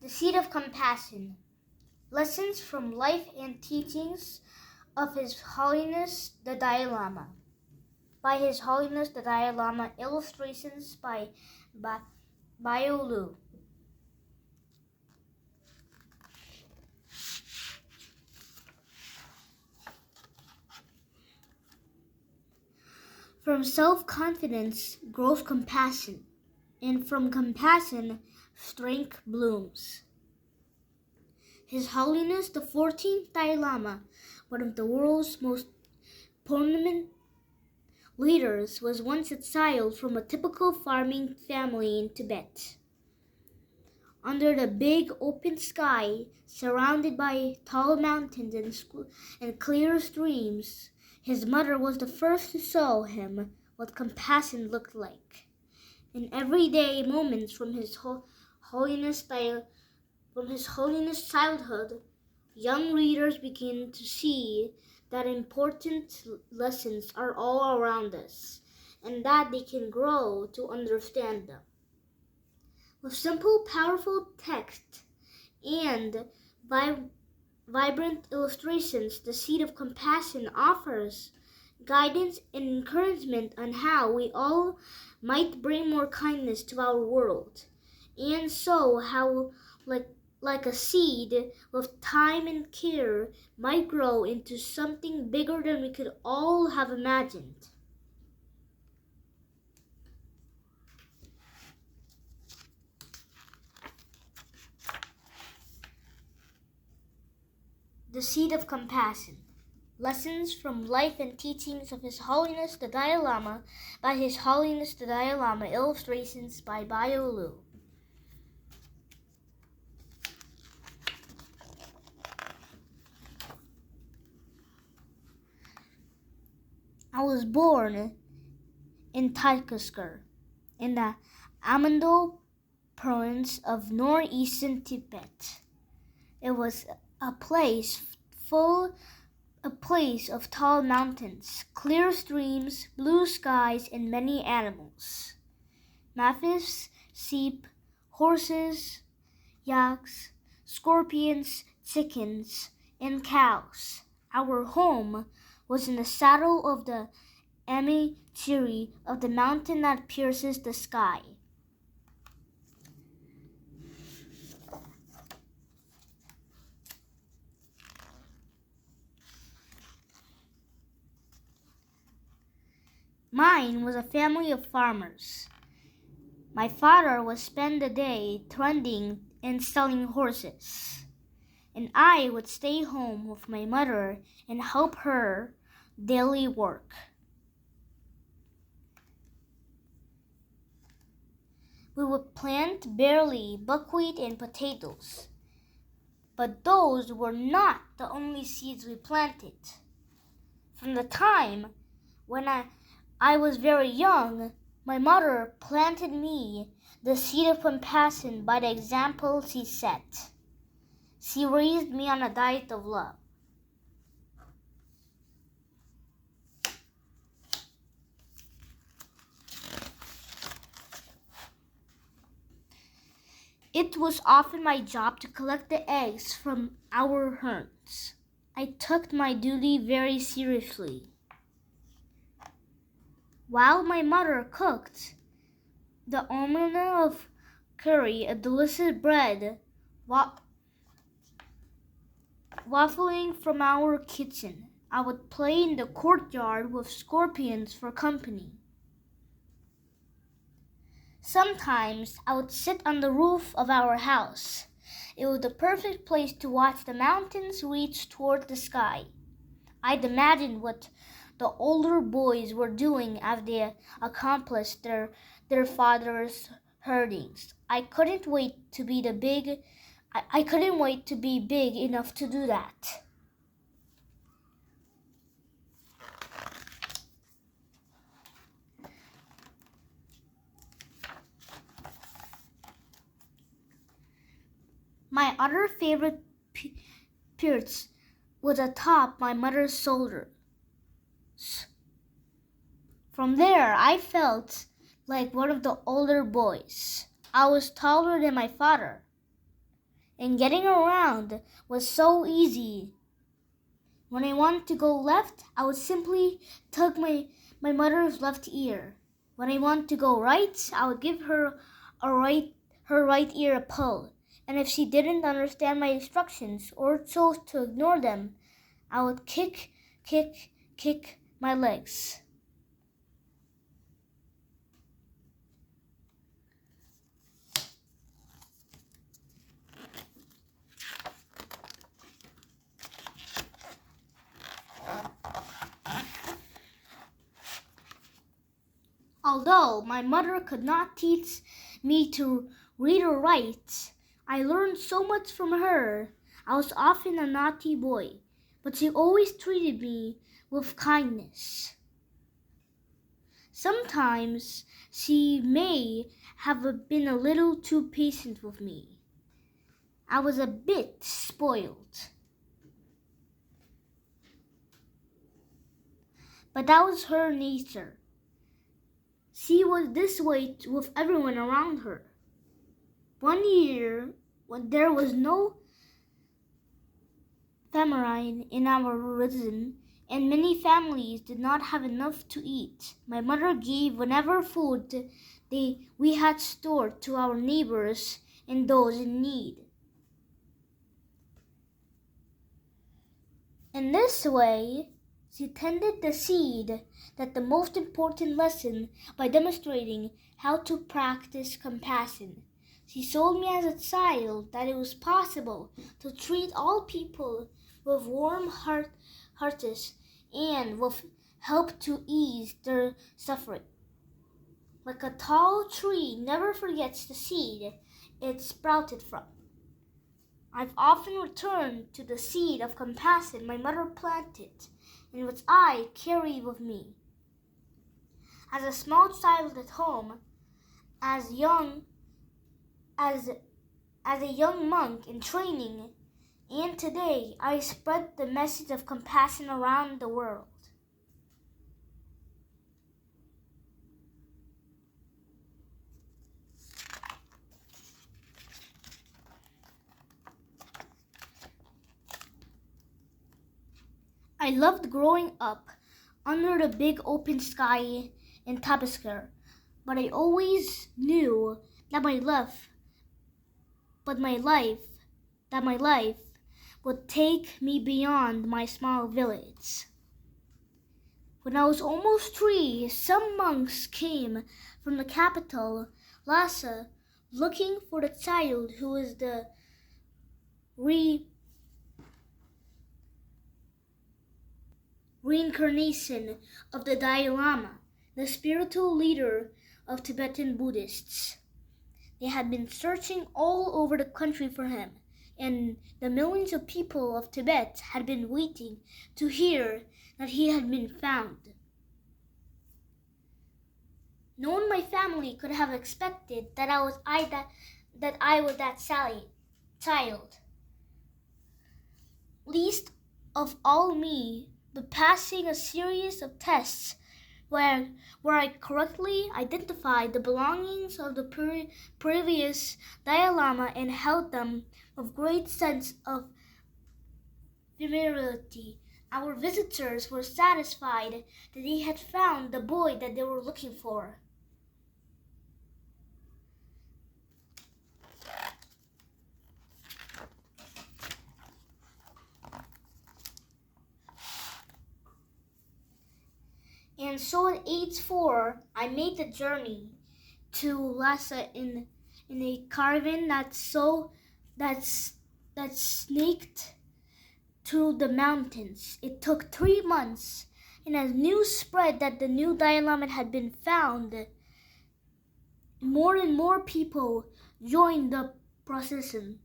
The Seed of Compassion. Lessons from Life and Teachings of His Holiness the Dalai Lama. By His Holiness the Dalai Lama. Illustrations by Bio Lu. From self-confidence grows compassion, and from compassion strength blooms. His Holiness the 14th Dalai Lama, one of the world's most prominent leaders, was once exiled from a typical farming family in Tibet. Under the big open sky, surrounded by tall mountains and clear streams, his mother was the first to show him what compassion looked like. In everyday moments from His Holiness childhood, young readers begin to see that important lessons are all around us and that they can grow to understand them. With simple, powerful text and vibrant illustrations, The Seed of Compassion offers guidance and encouragement on how we all might bring more kindness to our world, and so how, like a seed, with time and care, might grow into something bigger than we could all have imagined. The Seed of Compassion. Lessons from Life and Teachings of His Holiness the Dalai Lama by His Holiness the Dalai Lama. Illustrations by Bio Lu. I was born in Taikuskur, in the Amando province of northeastern Tibet. It was a place of tall mountains, clear streams, blue skies, and many animals. Mavis, sheep, horses, yaks, scorpions, chickens, and cows. Our home was in the saddle of the Amachiri of the mountain that pierces the sky. Mine was a family of farmers. My father would spend the day tending and selling horses, and I would stay home with my mother and help her daily work. We would plant barley, buckwheat, and potatoes, but those were not the only seeds we planted. From the time when I was very young, my mother planted me the seed of compassion by the example she set. She raised me on a diet of love. It was often my job to collect the eggs from our hens. I took my duty very seriously. While my mother cooked the omena of curry, a delicious bread, waffling from our kitchen, I would play in the courtyard with scorpions for company. Sometimes I would sit on the roof of our house. It was the perfect place to watch the mountains reach toward the sky. I'd imagine what the older boys were doing as they accomplished their father's herdings. I couldn't wait to be big enough to do that. My other favorite perch was atop my mother's shoulders. From there, I felt like one of the older boys. I was taller than my father, and getting around was so easy. When I wanted to go left, I would simply tug my mother's left ear. When I wanted to go right, I would give her her right ear a pull. And if she didn't understand my instructions or chose to ignore them, I would kick my legs. Although my mother could not teach me to read or write, I learned so much from her. I was often a naughty boy, but she always treated me with kindness. Sometimes she may have been a little too patient with me. I was a bit spoiled. But that was her nature. She was this way with everyone around her. One year, when there was no famine in our region, and many families did not have enough to eat, my mother gave whatever food we had stored to our neighbors and those in need. In this way, she tended the seed that the most important lesson by demonstrating how to practice compassion. She showed me as a child that it was possible to treat all people with warm hearts and with help to ease their suffering. Like a tall tree never forgets the seed it sprouted from. I've often returned to the seed of compassion my mother planted and which I carry with me. As a small child at home, as a young monk in training, and today I spread the message of compassion around the world. I loved growing up under the big open sky in Tabaskar, but I always knew that my life would take me beyond my small village. When I was almost 3, some monks came from the capital, Lhasa, looking for the child who was the reincarnation of the Dalai Lama, the spiritual leader of Tibetan Buddhists. They had been searching all over the country for him, and the millions of people of Tibet had been waiting to hear that he had been found. No one in my family could have expected that I was that child. Least of all me, but passing a series of tests where I correctly identified the belongings of the previous Dalai Lama and held them with great sense of familiarity. Our visitors were satisfied that they had found the boy that they were looking for. And so at age 4, I made the journey to Lhasa in a caravan that snaked through the mountains. It took 3 months, and as news spread that the new Dalai Lama had been found, more and more people joined the procession.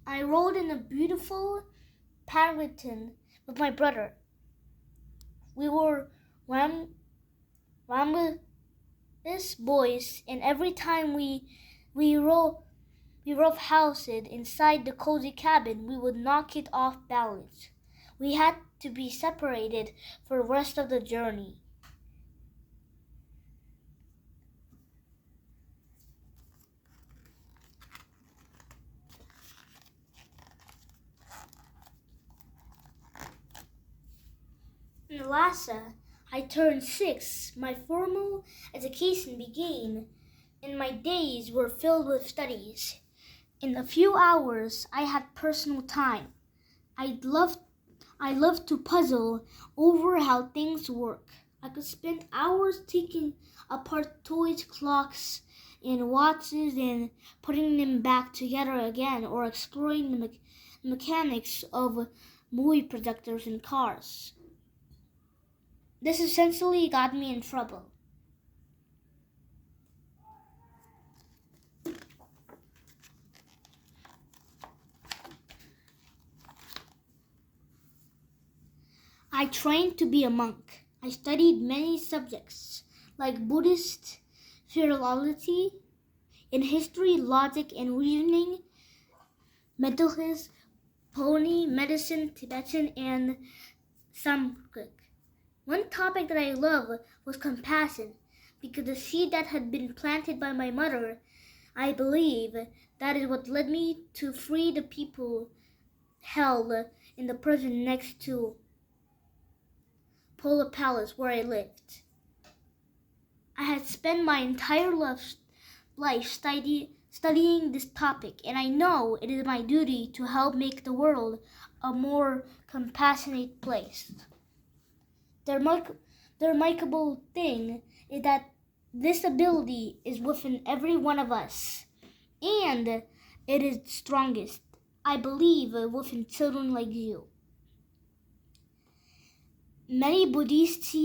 I rode in a beautiful palanquin with my brother. We were rambless boys, and every time we roughhoused inside the cozy cabin, we would knock it off balance. We had to be separated for the rest of the journey. Lhasa, I turned 6. My formal education began, and my days were filled with studies. In a few hours, I had personal time. I loved to puzzle over how things work. I could spend hours taking apart toys, clocks, and watches and putting them back together again, or exploring the mechanics of movie projectors and cars. This essentially got me in trouble. I trained to be a monk. I studied many subjects like Buddhist philosophy, in history, logic and reasoning, metaphysics, pony, medicine, Tibetan, and Sanskrit. One topic that I loved was compassion, because the seed that had been planted by my mother, I believe that is what led me to free the people held in the prison next to Polar Palace where I lived. I had spent my entire life studying this topic, and I know it is my duty to help make the world a more compassionate place. The remarkable thing is that this ability is within every one of us, and it is strongest, I believe, within children like you. Many Buddhist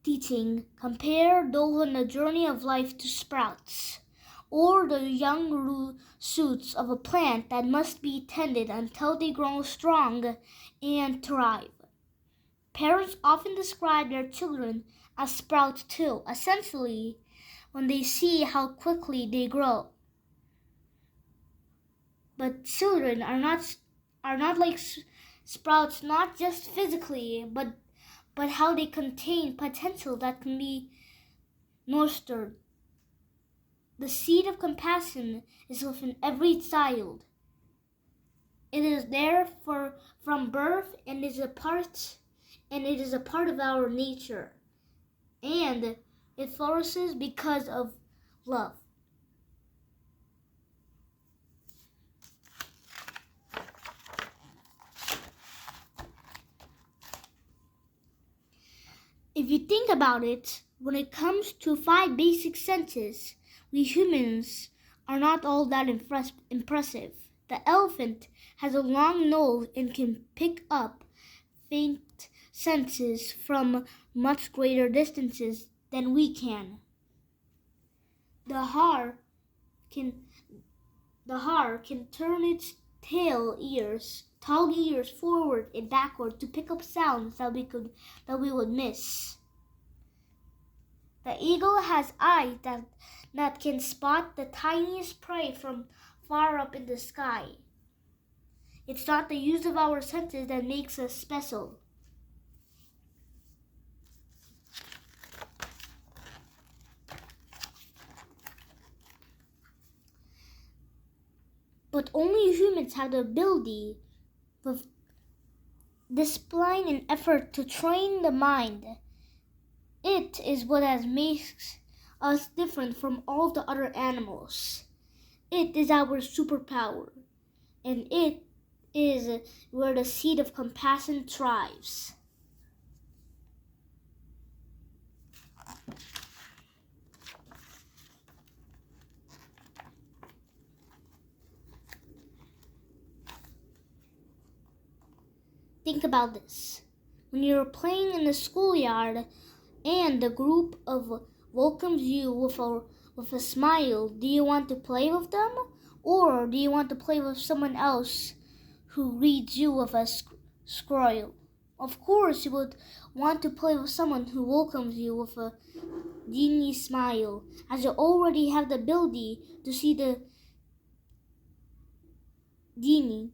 teaching compare those on the journey of life to sprouts, or the young shoots of a plant that must be tended until they grow strong and thrive. Parents often describe their children as sprouts too, essentially, when they see how quickly they grow. But children are not like sprouts, not just physically, but how they contain potential that can be nurtured. The seed of compassion is within every child. It is there from birth, and it is a part of our nature. And it flourishes because of love. If you think about it, when it comes to 5 basic senses, we humans are not all that impressive. The elephant has a long nose and can pick up faint senses from much greater distances than we can. The hare can turn its tall ears forward and backward to pick up sounds that we would miss. The eagle has eyes that can spot the tiniest prey from far up in the sky. It's not the use of our senses that makes us special. But only humans have the ability, with discipline and effort, to train the mind. It is what has makes us different from all the other animals. It is our superpower, and it is where the seed of compassion thrives. Think about this. When you're playing in the schoolyard and the group welcomes you with a smile, do you want to play with them? Or do you want to play with someone else who reads you with a scroll? Of course you would want to play with someone who welcomes you with a genie smile, as you already have the ability to see the genie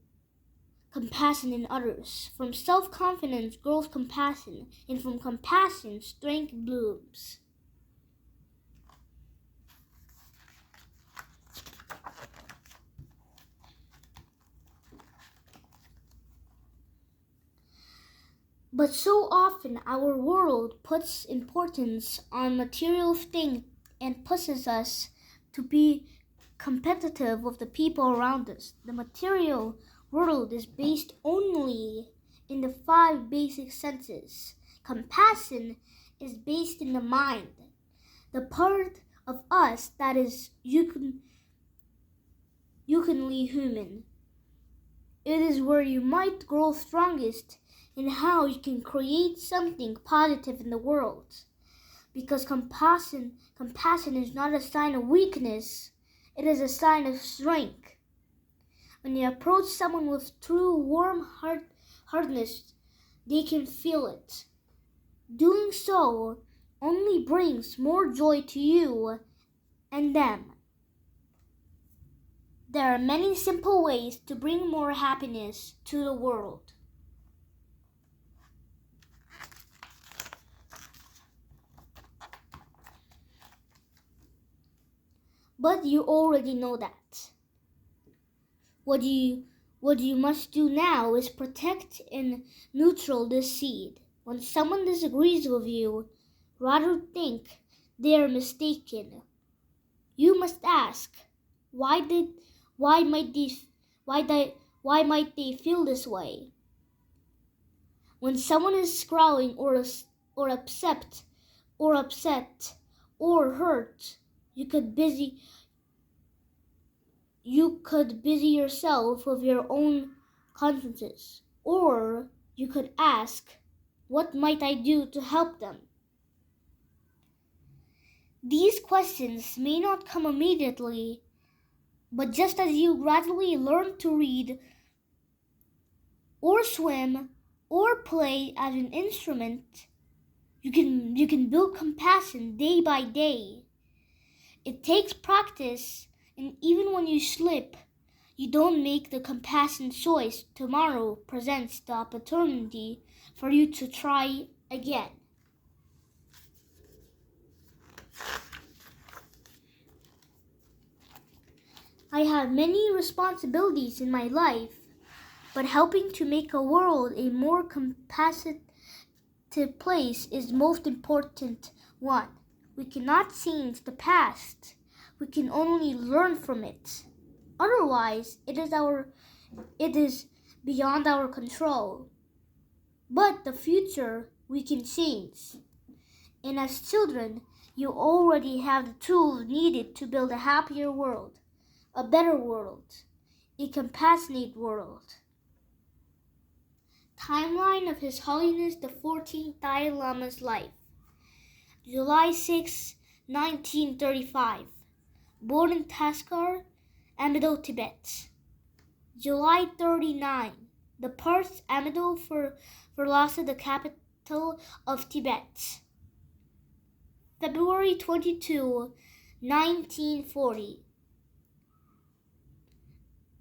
compassion in others. From self-confidence grows compassion, and from compassion strength blooms. But so often our world puts importance on material things and pushes us to be competitive with the people around us. The material world is based only in the 5 basic senses. Compassion is based in the mind, the part of us that is uniquely human. It is where you might grow strongest in how you can create something positive in the world. Because compassion is not a sign of weakness, it is a sign of strength. When you approach someone with true warm heartedness, they can feel it. Doing so only brings more joy to you and them. There are many simple ways to bring more happiness to the world. But you already know that. What you must do now is protect and neutral this seed. When someone disagrees with you, rather think they are mistaken. You must ask, why might they feel this way? When someone is scowling or upset or hurt, you could busy yourself with your own consciences, or you could ask, what might I do to help them? These questions may not come immediately, but just as you gradually learn to read or swim or play as an instrument, you can build compassion day by day. It takes practice, and even when you slip, you don't make the compassion choice. Tomorrow presents the opportunity for you to try again. I have many responsibilities in my life, but helping to make a world a more compassionate place is most important one. We cannot change the past. We can only learn from it. Otherwise, it is beyond our control. But the future we can change. And as children, you already have the tools needed to build a happier world, a better world, a compassionate world. Timeline of His Holiness the 14th Dalai Lama's life. July 6, 1935. Born in Taskar, Amdo, Tibet. July 39. Departs Amdo for Lhasa, the capital of Tibet. February 22, 1940.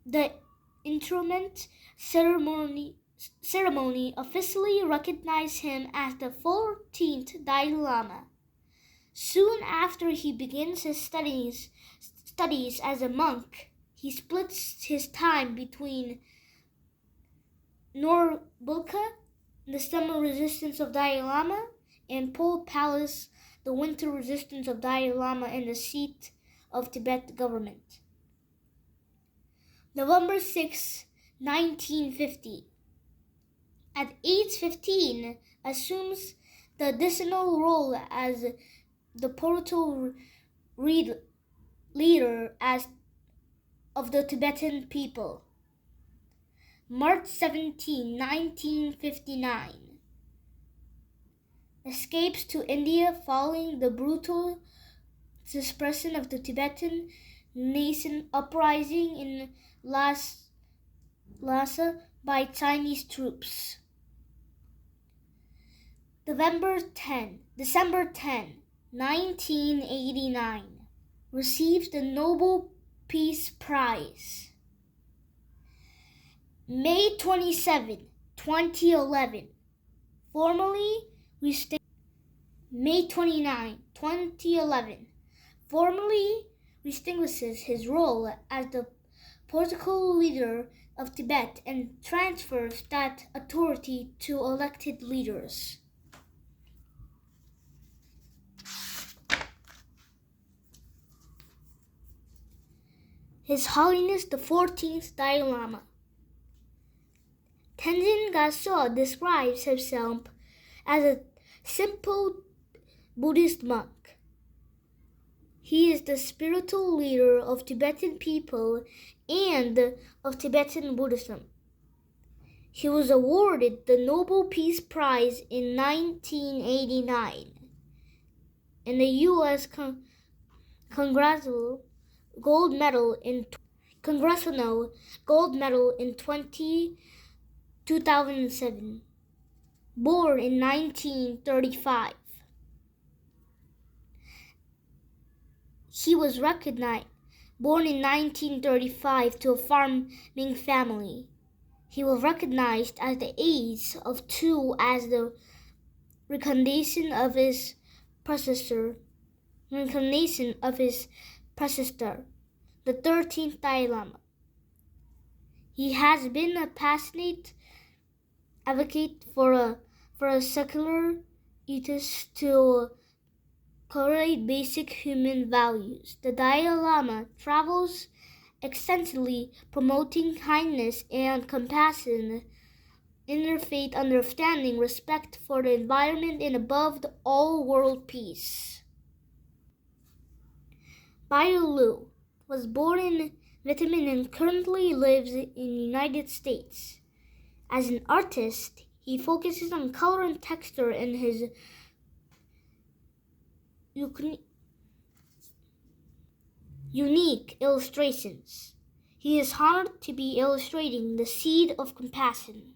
The interment ceremony officially recognized him as the 14th Dalai Lama. Soon after he begins his studies as a monk, he splits his time between Norbulka, the summer resistance of Dalai Lama, and Pol Palace, the winter resistance of Dalai Lama and the seat of Tibet government. November 6, 1950. At age 15, assumes the additional role as the spiritual leader of the Tibetan people. March 17, 1959. Escapes to India following the brutal suppression of the Tibetan nation uprising in Lhasa by Chinese troops. December 10, 1989. Receives the Nobel Peace Prize. May 27, 2011. May 29, 2011. Formally distinguishes his role as the political leader of Tibet and transfers that authority to elected leaders. His Holiness the 14th Dalai Lama. Tenzin Gyatso describes himself as a simple Buddhist monk. He is the spiritual leader of Tibetan people and of Tibetan Buddhism. He was awarded the Nobel Peace Prize in 1989 and the U.S. Congressional Gold Medal in 2007. Born in 1935. He was born in 1935 to a farming family. He was recognized at the age of 2 as the reincarnation of his predecessor, the 13th Dalai Lama. He has been a passionate advocate for a secular ethos to correlate basic human values. The Dalai Lama travels extensively promoting kindness and compassion, interfaith understanding, respect for the environment, and above all, world peace. Bio Liu was born in Vietnam and currently lives in the United States. As an artist, he focuses on color and texture in his unique illustrations. He is honored to be illustrating the seed of compassion.